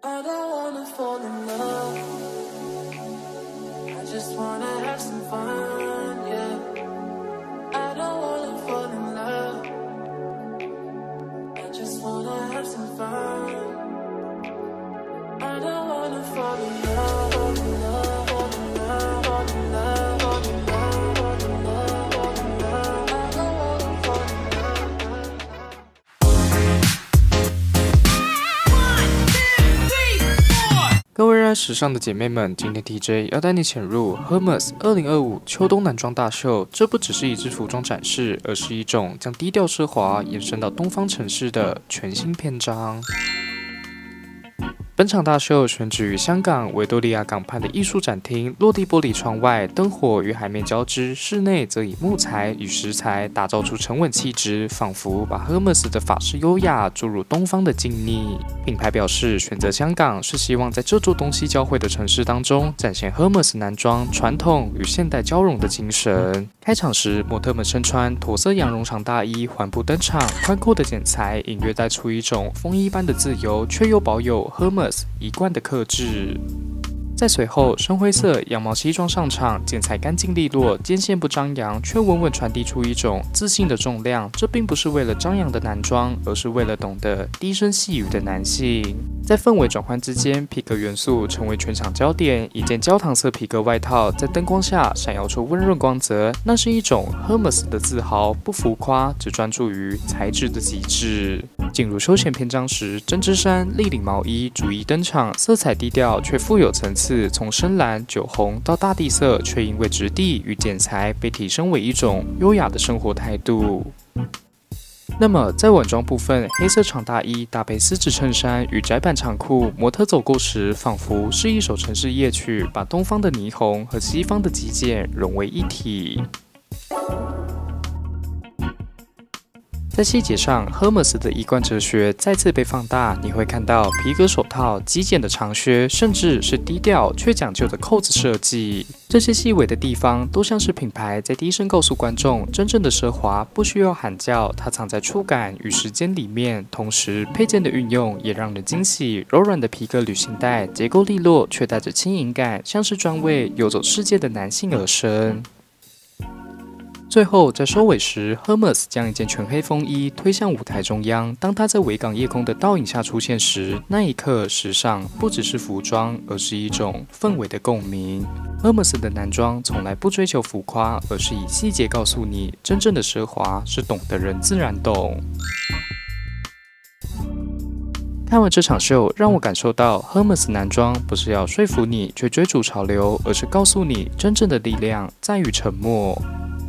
I don't wanna fall in love. I just wanna have some fun, yeah. I don't wanna fall in love. I just wanna have some fun. I don't wanna fall in love, fall in love, fall in love, fall in love, fall in love, fall in love, fall in love. I don't wanna fall in love. 各位热爱时尚的姐妹们，今天 TJ 要带你潜入 hermes 2025秋冬男装大秀。这不只是一支服装展示，而是一种将低调奢华延伸到东方城市的全新篇章。本场大秀选址于香港维多利亚港畔的艺术展厅，落地玻璃窗外，灯火与海面交织，室内则以木材与石材打造出沉稳气质，仿佛把 hermes 的法式优雅注入东方的静谧。品牌表示，选择香港是希望在这座东西交汇的城市当中，展现 hermes 男装传统与现代交融的精神。开场时，模特们身穿驼色羊绒长大衣缓步登场，宽阔的剪裁隐约带出一种风衣般的自由，却又保有 hermes 一贯的克制。在随后，深灰色羊毛西装上场，剪裁干净利落，肩线不张扬，却稳稳传递出一种自信的重量。这并不是为了张扬的男装，而是为了懂得低声细语的男性。在氛围转换之间，皮革元素成为全场焦点。一件焦糖色皮革外套在灯光下闪耀出温润光泽，那是一种 hermes 的自豪，不浮夸，只专注于材质的极致。进入休闲篇章时，针织衫、立领毛衣逐一登场，色彩低调却富有层次，从深蓝、酒红到大地色，却因为质地与剪裁被提升为一种优雅的生活态度。那么在晚装部分，黑色长大衣搭配丝质衬衫与窄版长裤，模特走过时仿佛是一首城市夜曲，把东方的霓虹和西方的极简融为一体。在细节上 ，hermes 的一贯哲学再次被放大。你会看到皮革手套、极简的长靴，甚至是低调却讲究的扣子设计。这些细微的地方，都像是品牌在低声告诉观众，真正的奢华不需要喊叫，它藏在触感与时间里面。同时，配件的运用也让人惊喜。柔软的皮革旅行袋，结构利落，却带着轻盈感，像是专为游走世界的男性而生。最后，在收尾时 ，hermes 将一件全黑风衣推向舞台中央。当它在维港夜空的倒影下出现时，那一刻，时尚不只是服装，而是一种氛围的共鸣。hermes 的男装从来不追求浮夸，而是以细节告诉你，真正的奢华是懂的人自然懂。看完这场秀，让我感受到 hermes 男装不是要说服你去追逐潮流，而是告诉你，真正的力量在于沉默。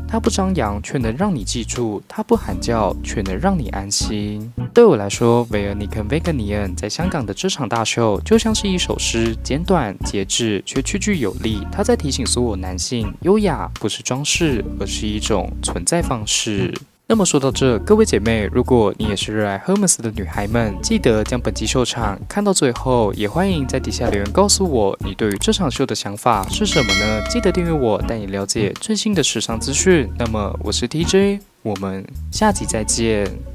它不张扬，却能让你记住；它不喊叫，却能让你安心。对我来说，维尔尼肯·维格尼恩在香港的这场大秀，就像是一首诗，简短、节制，却句句有力。它在提醒所有男性，优雅不是装饰，而是一种存在方式。那么说到这，各位姐妹，如果你也是热爱 hermes 的女孩们，记得将本期秀场看到最后，也欢迎在底下留言告诉我你对于这场秀的想法是什么呢？记得订阅我，带你了解最新的时尚资讯。那么我是 TJ， 我们下集再见。